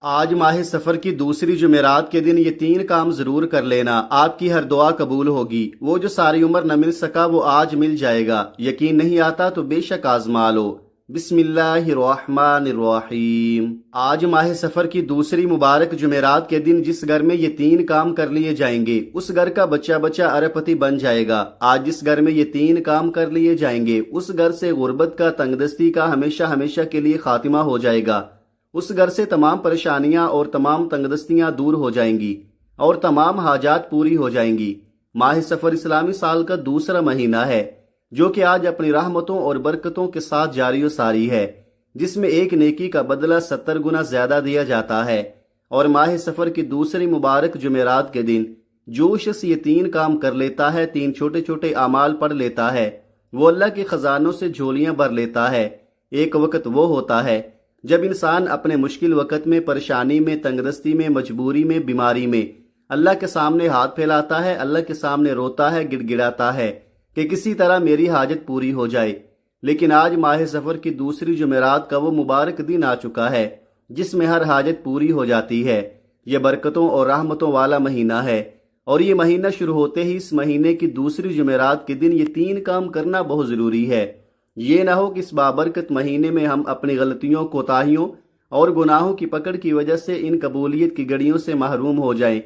آج ماہ سفر کی دوسری جمعرات کے دن یہ 3 کام ضرور کر لینا، آپ کی ہر دعا قبول ہوگی۔ وہ جو ساری عمر نہ مل سکا وہ آج مل جائے گا۔ یقین نہیں آتا تو بے شک آزما لو۔ بسم اللہ الرحمن الرحیم۔ آج ماہ سفر کی دوسری مبارک جمعرات کے دن جس گھر میں یہ 3 کام کر لیے جائیں گے اس گھر کا بچہ بچہ اربپتی بن جائے گا۔ آج جس گھر میں یہ 3 کام کر لیے جائیں گے اس گھر سے غربت کا، تنگدستی کا ہمیشہ ہمیشہ کے لیے خاتمہ ہو جائے گا۔ اس گھر سے تمام پریشانیاں اور تمام تنگدستیاں دور ہو جائیں گی اور تمام حاجات پوری ہو جائیں گی۔ ماہ سفر اسلامی سال کا دوسرا مہینہ ہے جو کہ آج اپنی رحمتوں اور برکتوں کے ساتھ جاری و ساری ہے، جس میں ایک نیکی کا بدلہ 70 گنا زیادہ دیا جاتا ہے۔ اور ماہ سفر کی دوسری مبارک جمعرات کے دن جو شخص یہ 3 کام کر لیتا ہے، 3 چھوٹے چھوٹے اعمال پڑھ لیتا ہے، وہ اللہ کے خزانوں سے جھولیاں بھر لیتا ہے۔ ایک وقت وہ ہوتا ہے جب انسان اپنے مشکل وقت میں، پریشانی میں، تنگدستی میں، مجبوری میں، بیماری میں اللہ کے سامنے ہاتھ پھیلاتا ہے، اللہ کے سامنے روتا ہے، گڑ گڑاتا ہے کہ کسی طرح میری حاجت پوری ہو جائے۔ لیکن آج ماہ سفر کی دوسری جمعرات کا وہ مبارک دن آ چکا ہے جس میں ہر حاجت پوری ہو جاتی ہے۔ یہ برکتوں اور رحمتوں والا مہینہ ہے، اور یہ مہینہ شروع ہوتے ہی اس مہینے کی دوسری جمعرات کے دن یہ 3 کام کرنا بہت ضروری ہے۔ یہ نہ ہو کہ اس بابرکت مہینے میں ہم اپنی غلطیوں، کوتاہیوں اور گناہوں کی پکڑ کی وجہ سے ان قبولیت کی گڑیوں سے محروم ہو جائیں۔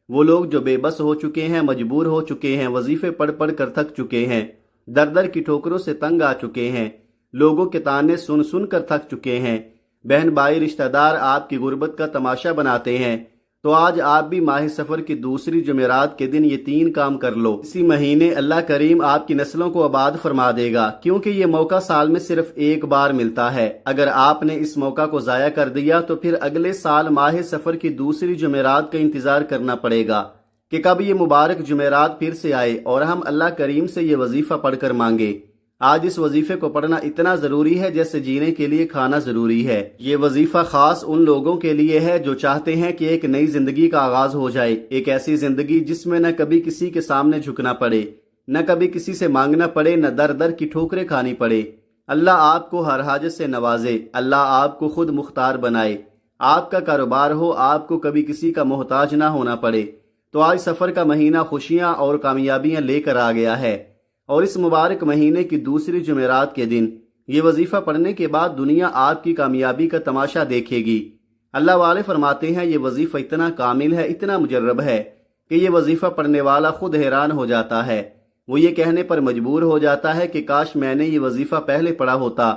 وہ لوگ جو بے بس ہو چکے ہیں، مجبور ہو چکے ہیں، وظیفے پڑھ پڑھ کر تھک چکے ہیں، در در کی ٹھوکروں سے تنگ آ چکے ہیں، لوگوں کے طعنے سن سن کر تھک چکے ہیں، بہن بھائی رشتہ دار آپ کی غربت کا تماشا بناتے ہیں، تو آج آپ بھی ماہ سفر کی دوسری جمعرات کے دن یہ 3 کام کر لو۔ اسی مہینے اللہ کریم آپ کی نسلوں کو آباد فرما دے گا، کیونکہ یہ موقع سال میں صرف ایک بار ملتا ہے۔ اگر آپ نے اس موقع کو ضائع کر دیا تو پھر اگلے سال ماہ سفر کی دوسری جمعرات کا انتظار کرنا پڑے گا کہ کب یہ مبارک جمعرات پھر سے آئے اور ہم اللہ کریم سے یہ وظیفہ پڑھ کر مانگے۔ آج اس وظیفے کو پڑھنا اتنا ضروری ہے جیسے جینے کے لیے کھانا ضروری ہے۔ یہ وظیفہ خاص ان لوگوں کے لیے ہے جو چاہتے ہیں کہ ایک نئی زندگی کا آغاز ہو جائے، ایک ایسی زندگی جس میں نہ کبھی کسی کے سامنے جھکنا پڑے، نہ کبھی کسی سے مانگنا پڑے، نہ در در کی ٹھوکریں کھانی پڑے۔ اللہ آپ کو ہر حاجت سے نوازے، اللہ آپ کو خود مختار بنائے، آپ کا کاروبار ہو، آپ کو کبھی کسی کا محتاج نہ ہونا پڑے۔ تو آج سفر کا مہینہ خوشیاں اور کامیابیاں لے کر آ گیا ہے، اور اس مبارک مہینے کی دوسری جمعرات کے دن یہ وظیفہ پڑھنے کے بعد دنیا آپ کی کامیابی کا تماشا دیکھے گی۔ اللہ والے فرماتے ہیں یہ وظیفہ اتنا کامل ہے، اتنا مجرب ہے کہ یہ وظیفہ پڑھنے والا خود حیران ہو جاتا ہے۔ وہ یہ کہنے پر مجبور ہو جاتا ہے کہ کاش میں نے یہ وظیفہ پہلے پڑھا ہوتا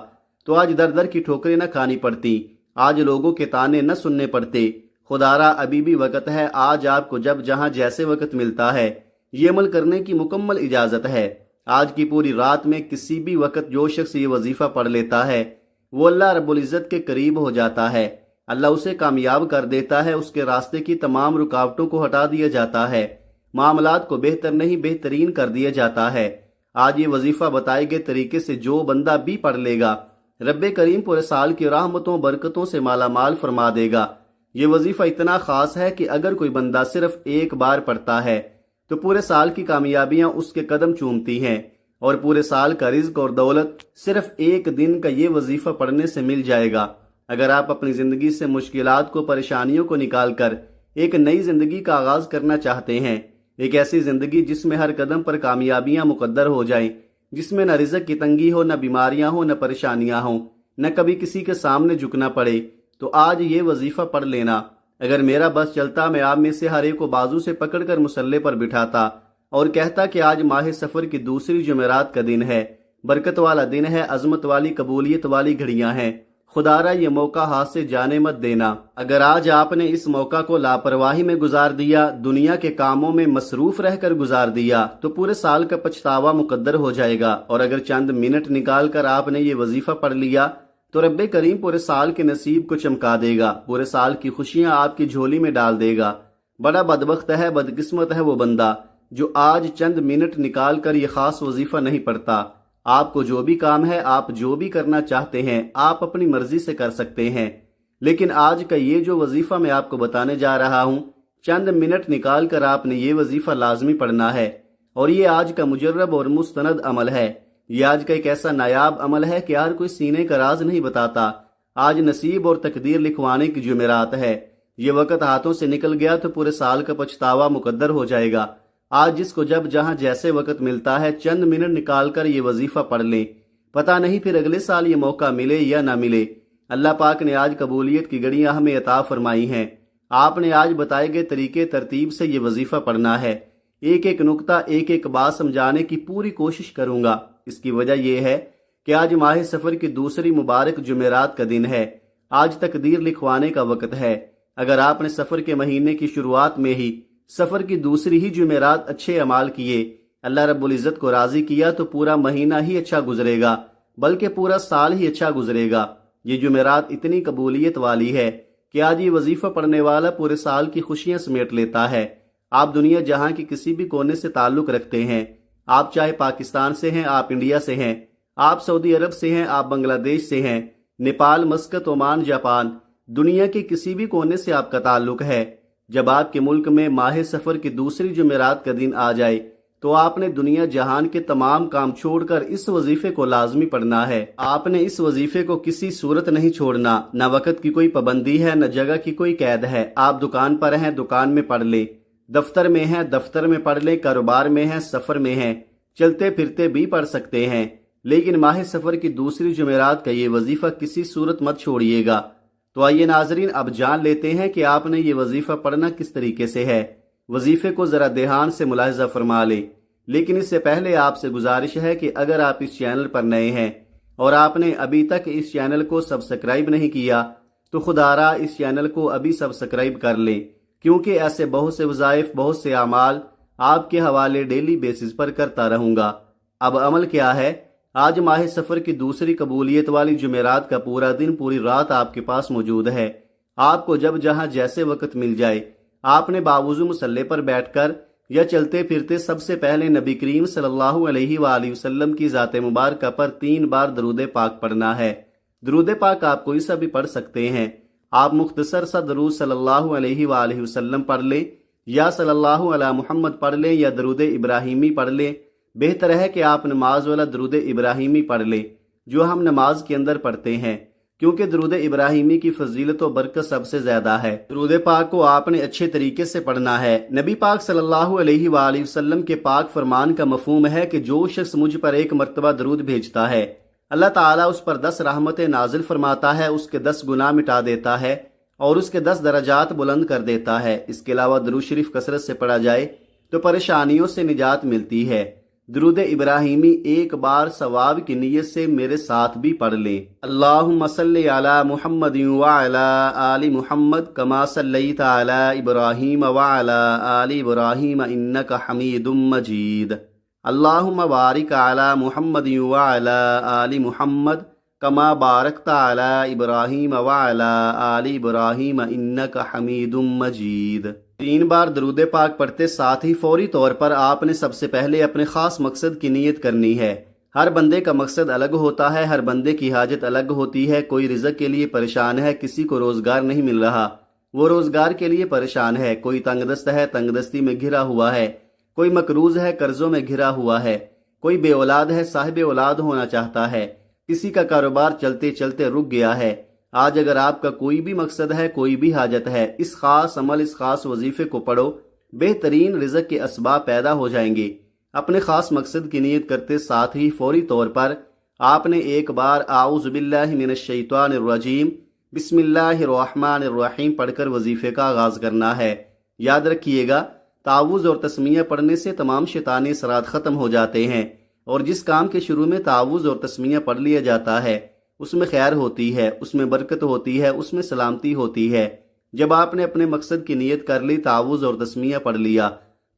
تو آج در در کی ٹھوکریں نہ کھانی پڑتی، آج لوگوں کے طعنے نہ سننے پڑتے۔ خدارا ابھی بھی وقت ہے، آج آپ کو جب جہاں جیسے وقت ملتا ہے یہ عمل کرنے کی مکمل اجازت ہے۔ آج کی پوری رات میں کسی بھی وقت جو شخص یہ وظیفہ پڑھ لیتا ہے وہ اللہ رب العزت کے قریب ہو جاتا ہے، اللہ اسے کامیاب کر دیتا ہے، اس کے راستے کی تمام رکاوٹوں کو ہٹا دیا جاتا ہے، معاملات کو بہتر نہیں بہترین کر دیا جاتا ہے۔ آج یہ وظیفہ بتائے گئے طریقے سے جو بندہ بھی پڑھ لے گا رب کریم پورے سال کی رحمتوں برکتوں سے مالا مال فرما دے گا۔ یہ وظیفہ اتنا خاص ہے کہ اگر کوئی بندہ صرف ایک بار پڑھتا ہے تو پورے سال کی کامیابیاں اس کے قدم چومتی ہیں، اور پورے سال کا رزق اور دولت صرف ایک دن کا یہ وظیفہ پڑھنے سے مل جائے گا۔ اگر آپ اپنی زندگی سے مشکلات کو، پریشانیوں کو نکال کر ایک نئی زندگی کا آغاز کرنا چاہتے ہیں، ایک ایسی زندگی جس میں ہر قدم پر کامیابیاں مقدر ہو جائیں، جس میں نہ رزق کی تنگی ہو، نہ بیماریاں ہوں، نہ پریشانیاں ہوں، نہ کبھی کسی کے سامنے جھکنا پڑے، تو آج یہ وظیفہ پڑھ لینا۔ اگر میرا بس چلتا میں آپ میں سے ہر ایک کو بازو سے پکڑ کر مصلے پر بٹھاتا اور کہتا کہ آج ماہ سفر کی دوسری جمعرات کا دن ہے، برکت والا دن ہے، عظمت والی، قبولیت والی گھڑیاں ہیں، خدارا یہ موقع ہاتھ سے جانے مت دینا۔ اگر آج آپ نے اس موقع کو لاپرواہی میں گزار دیا، دنیا کے کاموں میں مصروف رہ کر گزار دیا، تو پورے سال کا پچھتاوا مقدر ہو جائے گا۔ اور اگر چند منٹ نکال کر آپ نے یہ وظیفہ پڑھ لیا تو رب کریم پورے سال کے نصیب کو چمکا دے گا، پورے سال کی خوشیاں آپ کی جھولی میں ڈال دے گا۔ بڑا بدبخت ہے، بدقسمت ہے وہ بندہ جو آج چند منٹ نکال کر یہ خاص وظیفہ نہیں پڑھتا۔ آپ کو جو بھی کام ہے، آپ جو بھی کرنا چاہتے ہیں، آپ اپنی مرضی سے کر سکتے ہیں، لیکن آج کا یہ جو وظیفہ میں آپ کو بتانے جا رہا ہوں، چند منٹ نکال کر آپ نے یہ وظیفہ لازمی پڑھنا ہے، اور یہ آج کا مجرب اور مستند عمل ہے۔ یہ آج کا ایک ایسا نایاب عمل ہے کہ ہر کوئی سینے کا راز نہیں بتاتا۔ آج نصیب اور تقدیر لکھوانے کی جمعرات ہے، یہ وقت ہاتھوں سے نکل گیا تو پورے سال کا پچھتاوا مقدر ہو جائے گا۔ آج جس کو جب جہاں جیسے وقت ملتا ہے چند منٹ نکال کر یہ وظیفہ پڑھ لیں، پتہ نہیں پھر اگلے سال یہ موقع ملے یا نہ ملے۔ اللہ پاک نے آج قبولیت کی گھڑیاں ہمیں عطا فرمائی ہیں۔ آپ نے آج بتائے گئے طریقے ترتیب سے یہ وظیفہ پڑھنا ہے۔ ایک ایک نقطہ ایک ایک بات سمجھانے کی پوری کوشش کروں گا۔ اس کی وجہ یہ ہے کہ آج ماہ سفر کی دوسری مبارک جمعرات کا دن ہے۔ آج تقدیر لکھوانے کا وقت ہے۔ اگر آپ نے سفر کے مہینے کی شروعات میں ہی سفر کی دوسری ہی جمعرات اچھے اعمال کیے، اللہ رب العزت کو راضی کیا، تو پورا مہینہ ہی اچھا گزرے گا، بلکہ پورا سال ہی اچھا گزرے گا۔ یہ جمعرات اتنی قبولیت والی ہے کہ آج یہ وظیفہ پڑھنے والا پورے سال کی خوشیاں سمیٹ لیتا ہے۔ آپ دنیا جہاں کی کسی بھی کونے سے تعلق رکھتے ہیں، آپ چاہے پاکستان سے ہیں، آپ انڈیا سے ہیں، آپ سعودی عرب سے ہیں، آپ بنگلہ دیش سے ہیں، نیپال، مسقط، عمان، جاپان، دنیا کے کسی بھی کونے سے آپ کا تعلق ہے، جب آپ کے ملک میں ماہ سفر کی دوسری جمعرات کا دن آ جائے تو آپ نے دنیا جہان کے تمام کام چھوڑ کر اس وظیفے کو لازمی پڑھنا ہے۔ آپ نے اس وظیفے کو کسی صورت نہیں چھوڑنا، نہ وقت کی کوئی پابندی ہے، نہ جگہ کی کوئی قید ہے۔ آپ دکان پر ہیں، دکان میں پڑھ لیں، دفتر میں ہیں، دفتر میں پڑھ لیں، کاروبار میں ہیں، سفر میں ہیں، چلتے پھرتے بھی پڑھ سکتے ہیں، لیکن ماہ سفر کی دوسری جمعرات کا یہ وظیفہ کسی صورت مت چھوڑیے گا۔ تو آئیے ناظرین، اب جان لیتے ہیں کہ آپ نے یہ وظیفہ پڑھنا کس طریقے سے ہے۔ وظیفے کو ذرا دھیان سے ملاحظہ فرما لیں، لیکن اس سے پہلے آپ سے گزارش ہے کہ اگر آپ اس چینل پر نئے ہیں اور آپ نے ابھی تک اس چینل کو سبسکرائب نہیں کیا تو خدا را اس چینل کو ابھی سبسکرائب کر لیں، کیونکہ ایسے بہت سے وظائف، بہت سے اعمال آپ کے حوالے ڈیلی بیسز پر کرتا رہوں گا۔ اب عمل کیا ہے؟ آج ماہ سفر کی دوسری قبولیت والی جمعرات کا پورا دن، پوری رات آپ کے پاس موجود ہے۔ آپ کو جب جہاں جیسے وقت مل جائے، آپ نے باوضو مصلی پر بیٹھ کر یا چلتے پھرتے سب سے پہلے نبی کریم صلی اللہ علیہ وآلہ وسلم کی ذات مبارکہ پر 3 بار درود پاک پڑھنا ہے۔ درود پاک آپ کوئی سا بھی پڑھ سکتے ہیں۔ آپ مختصر سا درود صلی اللہ علیہ وآلہ وسلم پڑھ لیں، یا صلی اللہ علی محمد پڑھ لیں، یا درود ابراہیمی پڑھ لیں۔ بہتر ہے کہ آپ نماز والا درود ابراہیمی پڑھ لیں جو ہم نماز کے اندر پڑھتے ہیں، کیونکہ درود ابراہیمی کی فضیلت و برکت سب سے زیادہ ہے۔ درود پاک کو آپ نے اچھے طریقے سے پڑھنا ہے۔ نبی پاک صلی اللہ علیہ وآلہ وسلم کے پاک فرمان کا مفہوم ہے کہ جو شخص مجھ پر 1 مرتبہ درود بھیجتا ہے، اللہ تعالیٰ اس پر 10 رحمتیں نازل فرماتا ہے، اس کے 10 گناہ مٹا دیتا ہے اور اس کے 10 درجات بلند کر دیتا ہے۔ اس کے علاوہ درود شریف کثرت سے پڑھا جائے تو پریشانیوں سے نجات ملتی ہے۔ درود ابراہیمی 1 بار ثواب کی نیت سے میرے ساتھ بھی پڑھ لیں۔ اللہم صلی علی محمد وعلی آل محمد کما صلیت علی ابراہیم وعلی آل ابراہیم انک حمید مجید۔ اللہم بارک علی محمد وعلی آل محمد کما بارکت علی ابراہیم وعلی آل ابراہیم انک حمید مجید۔ 3 بار درود پاک پڑھتے ساتھ ہی فوری طور پر آپ نے سب سے پہلے اپنے خاص مقصد کی نیت کرنی ہے۔ ہر بندے کا مقصد الگ ہوتا ہے، ہر بندے کی حاجت الگ ہوتی ہے۔ کوئی رزق کے لیے پریشان ہے، کسی کو روزگار نہیں مل رہا، وہ روزگار کے لیے پریشان ہے۔ کوئی تنگ دست ہے، تنگ دستی میں گھرا ہوا ہے۔ کوئی مقروض ہے، قرضوں میں گھرا ہوا ہے۔ کوئی بے اولاد ہے، صاحب اولاد ہونا چاہتا ہے۔ کسی کا کاروبار چلتے چلتے رک گیا ہے۔ آج اگر آپ کا کوئی بھی مقصد ہے، کوئی بھی حاجت ہے، اس خاص عمل، اس خاص وظیفے کو پڑھو، بہترین رزق کے اسباب پیدا ہو جائیں گے۔ اپنے خاص مقصد کی نیت کرتے ساتھ ہی فوری طور پر آپ نے 1 بار اعوذ باللہ من الشیطان الرجیم بسم اللہ الرحمن الرحیم پڑھ کر وظیفے کا آغاز کرنا ہے۔ یاد رکھیے گا، تعوذ اور تسمیہ پڑھنے سے تمام شیطانی اثرات ختم ہو جاتے ہیں، اور جس کام کے شروع میں تعوذ اور تسمیہ پڑھ لیا جاتا ہے اس میں خیر ہوتی ہے، اس میں برکت ہوتی ہے، اس میں سلامتی ہوتی ہے۔ جب آپ نے اپنے مقصد کی نیت کر لی، تعوذ اور تسمیہ پڑھ لیا،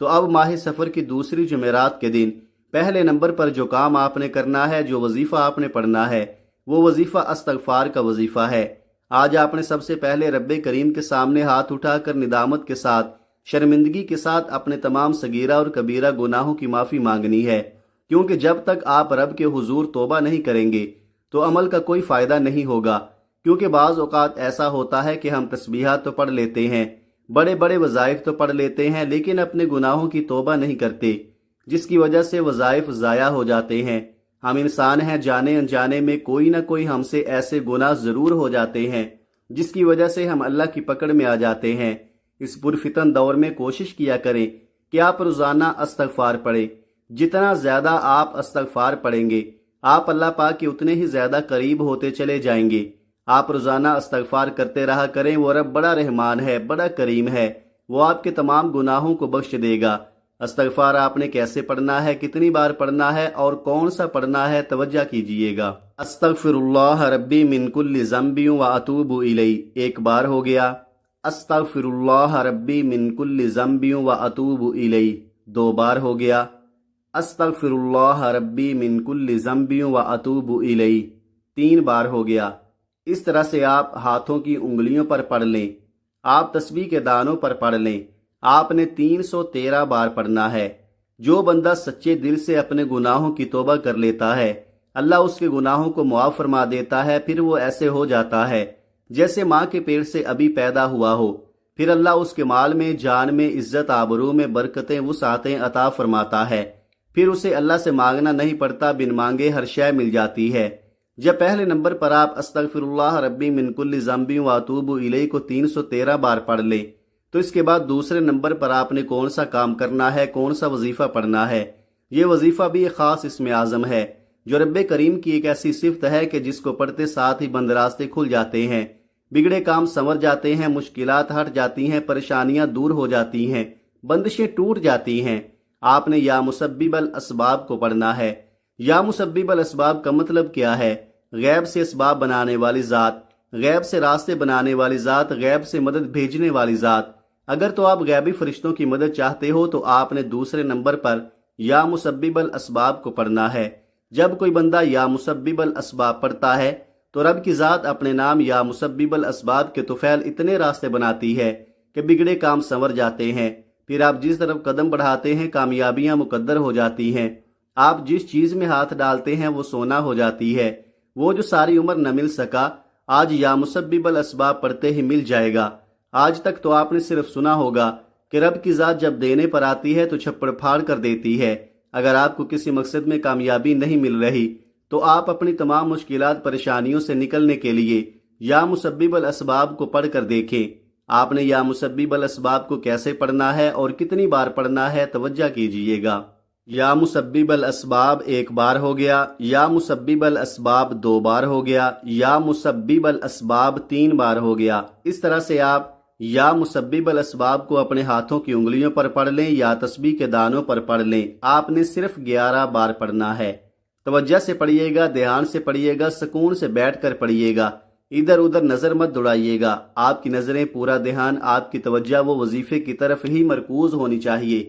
تو اب ماہ سفر کی دوسری جمعرات کے دن پہلے نمبر پر جو کام آپ نے کرنا ہے، جو وظیفہ آپ نے پڑھنا ہے، وہ وظیفہ استغفار کا وظیفہ ہے۔ آج آپ نے سب سے پہلے رب کریم کے سامنے ہاتھ اٹھا کر ندامت کے ساتھ، شرمندگی کے ساتھ اپنے تمام صغیرہ اور کبیرہ گناہوں کی معافی مانگنی ہے، کیونکہ جب تک آپ رب کے حضور توبہ نہیں کریں گے تو عمل کا کوئی فائدہ نہیں ہوگا۔ کیونکہ بعض اوقات ایسا ہوتا ہے کہ ہم تسبیحات تو پڑھ لیتے ہیں، بڑے بڑے وظائف تو پڑھ لیتے ہیں، لیکن اپنے گناہوں کی توبہ نہیں کرتے، جس کی وجہ سے وظائف ضائع ہو جاتے ہیں۔ ہم انسان ہیں، جانے انجانے میں کوئی نہ کوئی ہم سے ایسے گناہ ضرور ہو جاتے ہیں جس کی وجہ سے ہم اللہ کی پکڑ میں آ جاتے ہیں۔ اس پرفتن دور میں کوشش کیا کریں کہ آپ روزانہ استغفار پڑھیں۔ جتنا زیادہ آپ استغفار پڑھیں گے آپ اللہ پاک کے اتنے ہی زیادہ قریب ہوتے چلے جائیں گے۔ آپ روزانہ استغفار کرتے رہا کریں، وہ رب بڑا رحمان ہے، بڑا کریم ہے، وہ آپ کے تمام گناہوں کو بخش دے گا۔ استغفار آپ نے کیسے پڑھنا ہے، کتنی بار پڑھنا ہے اور کون سا پڑھنا ہے، توجہ کیجئے گا۔ استغفر اللہ ربی من کل ذنب و اتوب الیہ، ایک بار ہو گیا۔ استغفر اللہ ربی من کل ذنب و اتوب الیہ، دو بار ہو گیا۔ استغفر اللہ ربی من کل ذنب و اتوب الیہ، تین بار ہو گیا۔ اس طرح سے آپ ہاتھوں کی انگلیوں پر پڑھ لیں، آپ تسبیح کے دانوں پر پڑھ لیں۔ آپ نے 313 بار پڑھنا ہے۔ جو بندہ سچے دل سے اپنے گناہوں کی توبہ کر لیتا ہے اللہ اس کے گناہوں کو معاف فرما دیتا ہے، پھر وہ ایسے ہو جاتا ہے جیسے ماں کے پیٹ سے ابھی پیدا ہوا ہو۔ پھر اللہ اس کے مال میں، جان میں، عزت آبرو میں برکتیں، وسعتیں عطا فرماتا ہے۔ پھر اسے اللہ سے مانگنا نہیں پڑتا، بن مانگے ہر شے مل جاتی ہے۔ جب پہلے نمبر پر آپ استغفر اللہ ربی من کل ذنب و اتوب الیہ کو 313 بار پڑھ لیں تو اس کے بعد دوسرے نمبر پر آپ نے کون سا کام کرنا ہے، کون سا وظیفہ پڑھنا ہے۔ یہ وظیفہ بھی ایک خاص اسم اعظم ہے جو رب کریم کی ایک ایسی صفت ہے کہ جس کو پڑھتے ساتھ ہی بند راستے کھل جاتے ہیں، بگڑے کام سنور جاتے ہیں، مشکلات ہٹ جاتی ہیں، پریشانیاں دور ہو جاتی ہیں، بندشیں ٹوٹ جاتی ہیں۔ آپ نے یا مسبب الاسباب کو پڑھنا ہے۔ یا مسبب الاسباب کا مطلب کیا ہے؟ غیب سے اسباب بنانے والی ذات، غیب سے راستے بنانے والی ذات، غیب سے مدد بھیجنے والی ذات۔ اگر تو آپ غیبی فرشتوں کی مدد چاہتے ہو تو آپ نے دوسرے نمبر پر یا مسبب الاسباب کو پڑھنا ہے۔ جب کوئی بندہ یا مسبب الاسباب پڑھتا ہے تو رب کی ذات اپنے نام یا مسبب الاسباب کے طفیل اتنے راستے بناتی ہے کہ بگڑے کام سنور جاتے ہیں۔ پھر آپ جس طرف قدم بڑھاتے ہیں کامیابیاں مقدر ہو جاتی ہیں۔ آپ جس چیز میں ہاتھ ڈالتے ہیں وہ سونا ہو جاتی ہے۔ وہ جو ساری عمر نہ مل سکا آج یا مسبب الاسباب پڑھتے ہی مل جائے گا۔ آج تک تو آپ نے صرف سنا ہوگا کہ رب کی ذات جب دینے پر آتی ہے تو چھپڑ پھاڑ کر دیتی ہے۔ اگر آپ کو کسی مقصد میں کامیابی نہیں مل رہی تو آپ اپنی تمام مشکلات پریشانیوں سے نکلنے کے لیے یا مسبب الاسباب کو پڑھ کر دیکھیں۔ آپ نے یا مسبب الاسباب کو کیسے پڑھنا ہے اور کتنی بار پڑھنا ہے، توجہ کیجئے گا۔ یا مسبب الاسباب ایک بار ہو گیا، یا مسبب الاسباب دو بار ہو گیا، یا مسبب الاسباب 3 بار ہو گیا۔ اس طرح سے آپ یا مسبب الاسباب کو اپنے ہاتھوں کی انگلیوں پر پڑھ لیں یا تسبیح کے دانوں پر پڑھ لیں۔ آپ نے صرف 11 بار پڑھنا ہے۔ توجہ سے پڑھیے گا، دھیان سے پڑھیے گا، سکون سے بیٹھ کر پڑھیے گا، ادھر ادھر نظر مت دوڑائیے گا۔ آپ کی نظریں، پورا دھیان، آپ کی توجہ وہ وظیفے کی طرف ہی مرکوز ہونی چاہیے۔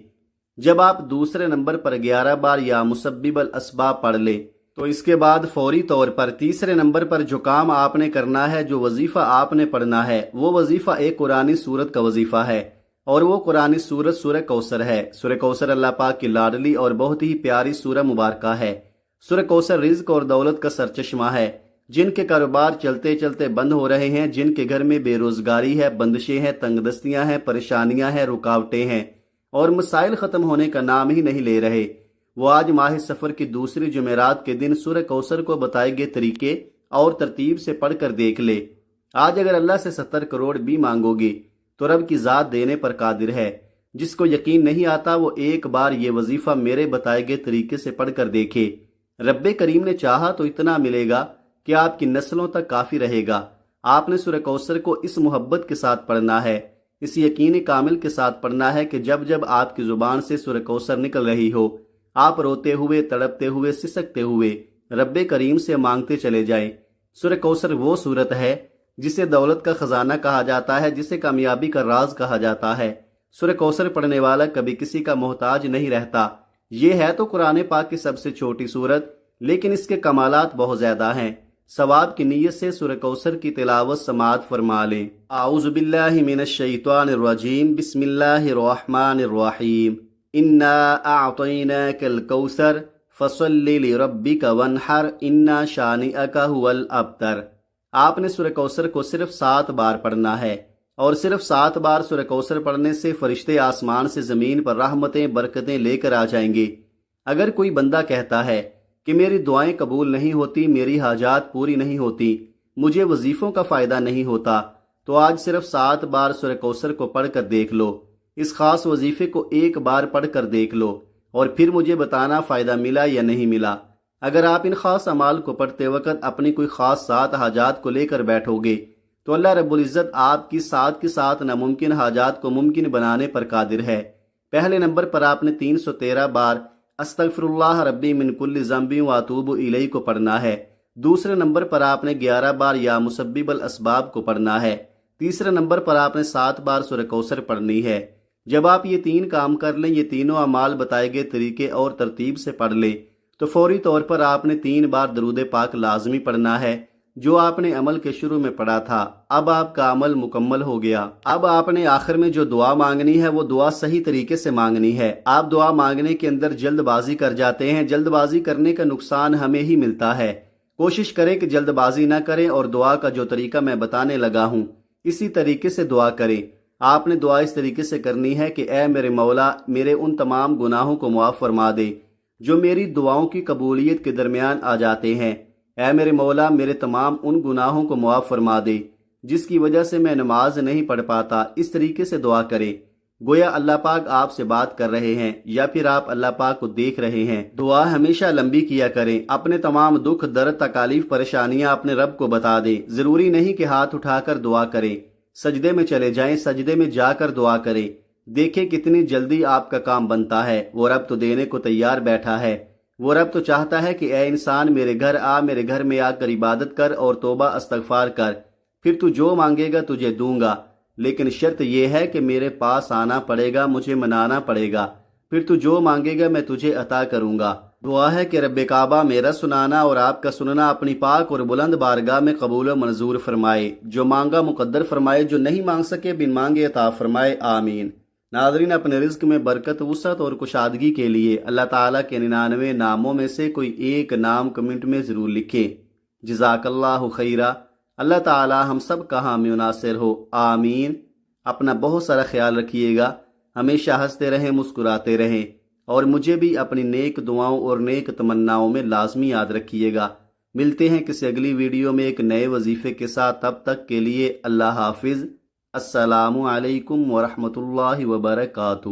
جب آپ دوسرے نمبر پر 11 بار یا مسبب الاسباب پڑھ لیں تو اس کے بعد فوری طور پر تیسرے نمبر پر جو کام آپ نے کرنا ہے، جو وظیفہ آپ نے پڑھنا ہے، وہ وظیفہ ایک قرآنی سورت کا وظیفہ ہے، اور وہ قرآنی سورت سورہ کوثر ہے۔ سورہ کوثر اللہ پاک کی لاڈلی اور بہت ہی پیاری سورہ مبارکہ ہے۔ سورہ کوثر رزق اور دولت کا سرچشمہ ہے۔ جن کے کاروبار چلتے چلتے بند ہو رہے ہیں، جن کے گھر میں بے روزگاری ہے، بندشیں ہیں، تنگ دستیاں ہیں، پریشانیاں ہیں، رکاوٹیں ہیں اور مسائل ختم ہونے کا نام ہی نہیں لے رہے، وہ آج ماہ سفر کی دوسری جمعرات کے دن سورہ کوثر کو بتائے گئے طریقے اور ترتیب سے پڑھ کر دیکھ لے۔ آج اگر اللہ سے 70 کروڑ بھی مانگو گے تو رب کی ذات دینے پر قادر ہے۔ جس کو یقین نہیں آتا وہ ایک بار یہ وظیفہ میرے بتائے گئے طریقے سے پڑھ کر دیکھے۔ رب کریم نے چاہا تو اتنا ملے گا کہ آپ کی نسلوں تک کافی رہے گا۔ آپ نے سورہ کوثر کو اس محبت کے ساتھ پڑھنا ہے، اس یقین کامل کے ساتھ پڑھنا ہے کہ جب جب آپ کی زبان سے سورہ کوثر نکل رہی ہو آپ روتے ہوئے، تڑپتے ہوئے، سسکتے ہوئے رب کریم سے مانگتے چلے جائیں۔ سورہ کوثر وہ سورت ہے جسے دولت کا خزانہ کہا جاتا ہے، جسے کامیابی کا راز کہا جاتا ہے۔ سورہ کوثر پڑھنے والا کبھی کسی کا محتاج نہیں رہتا۔ یہ ہے تو قرآن پاک کی سب سے چھوٹی سورت، لیکن اس کے کمالات بہت زیادہ ہیں۔ ثواب کی نیت سے سورہ کوثر کی تلاوت سماعت فرما لیں۔ اعوذ باللہ من الشیطان الرجیم، بسم اللہ الرحمن الرحیم۔ انا اعطیناک الکوثر فصل لربک وانحر ان شانئک هو الابتر۔ آپ نے سورہ کوثر کو صرف 7 بار پڑھنا ہے، اور صرف 7 بار سورہ کوثر پڑھنے سے فرشتے آسمان سے زمین پر رحمتیں، برکتیں لے کر آ جائیں گے۔ اگر کوئی بندہ کہتا ہے کہ میری دعائیں قبول نہیں ہوتی، میری حاجات پوری نہیں ہوتی، مجھے وظیفوں کا فائدہ نہیں ہوتا تو آج صرف 7 بار سورہ کوثر کو پڑھ کر دیکھ لو، اس خاص وظیفے کو 1 بار پڑھ کر دیکھ لو اور پھر مجھے بتانا فائدہ ملا یا نہیں ملا۔ اگر آپ ان خاص اعمال کو پڑھتے وقت اپنی کوئی خاص 7 حاجات کو لے کر بیٹھو گے تو اللہ رب العزت آپ کی 7 کی 7 ناممکن حاجات کو ممکن بنانے پر قادر ہے۔ پہلے نمبر پر آپ نے 313 بار استغفر اللہ ربی من کل ذنب واتوب الیہ کو پڑھنا ہے۔ دوسرے نمبر پر آپ نے 11 بار یا مسبب الاسباب کو پڑھنا ہے۔ تیسرے نمبر پر آپ نے 7 بار سورہ کوثر پڑھنی ہے۔ جب آپ یہ 3 کام کر لیں، یہ تینوں اعمال بتائے گئے طریقے اور ترتیب سے پڑھ لیں، تو فوری طور پر آپ نے 3 بار درود پاک لازمی پڑھنا ہے جو آپ نے عمل کے شروع میں پڑھا تھا۔ اب آپ کا عمل مکمل ہو گیا۔ اب آپ نے آخر میں جو دعا مانگنی ہے وہ دعا صحیح طریقے سے مانگنی ہے۔ آپ دعا مانگنے کے اندر جلد بازی کر جاتے ہیں، جلد بازی کرنے کا نقصان ہمیں ہی ملتا ہے۔ کوشش کریں کہ جلد بازی نہ کریں اور دعا کا جو طریقہ میں بتانے لگا ہوں اسی طریقے سے دعا کریں۔ آپ نے دعا اس طریقے سے کرنی ہے کہ اے میرے مولا، میرے ان تمام گناہوں کو معاف فرما دے جو میری دعاؤں کی قبولیت کے درمیان آ جاتے ہیں۔ اے میرے مولا، میرے تمام ان گناہوں کو معاف فرما دے جس کی وجہ سے میں نماز نہیں پڑھ پاتا۔ اس طریقے سے دعا کریں گویا اللہ پاک آپ سے بات کر رہے ہیں یا پھر آپ اللہ پاک کو دیکھ رہے ہیں۔ دعا ہمیشہ لمبی کیا کریں۔ اپنے تمام دکھ، درد، تکالیف، پریشانیاں اپنے رب کو بتا دیں۔ ضروری نہیں کہ ہاتھ اٹھا کر دعا کریں، سجدے میں چلے جائیں، سجدے میں جا کر دعا کریں۔ دیکھیں کتنی جلدی آپ کا کام بنتا ہے۔ وہ رب تو دینے کو تیار بیٹھا ہے۔ وہ رب تو چاہتا ہے کہ اے انسان میرے گھر آ، میرے گھر میں آ کر عبادت کر اور توبہ استغفار کر، پھر تو جو مانگے گا تجھے دوں گا، لیکن شرط یہ ہے کہ میرے پاس آنا پڑے گا، مجھے منانا پڑے گا، پھر تو جو مانگے گا میں تجھے عطا کروں گا۔ دعا ہے کہ رب کعبہ میرا سنانا اور آپ کا سننا اپنی پاک اور بلند بارگاہ میں قبول و منظور فرمائے، جو مانگا مقدر فرمائے، جو نہیں مانگ سکے بن مانگے عطا فرمائے، آمین۔ ناظرین، اپنے رزق میں برکت، وسعت اور کشادگی کے لیے اللہ تعالیٰ کے 99 ناموں میں سے کوئی ایک نام کمنٹ میں ضرور لکھیں۔ جزاک اللہ خیرہ۔ اللہ تعالیٰ ہم سب کا حامی و ناصر ہو، آمین۔ اپنا بہت سارا خیال رکھیے گا، ہمیشہ ہنستے رہیں، مسکراتے رہیں، اور مجھے بھی اپنی نیک دعاؤں اور نیک تمناؤں میں لازمی یاد رکھیے گا۔ ملتے ہیں کسی اگلی ویڈیو میں ایک نئے وظیفے کے ساتھ، تب تک کے لیے اللہ حافظ۔ السلام علیکم ورحمۃ اللہ وبرکاتہ۔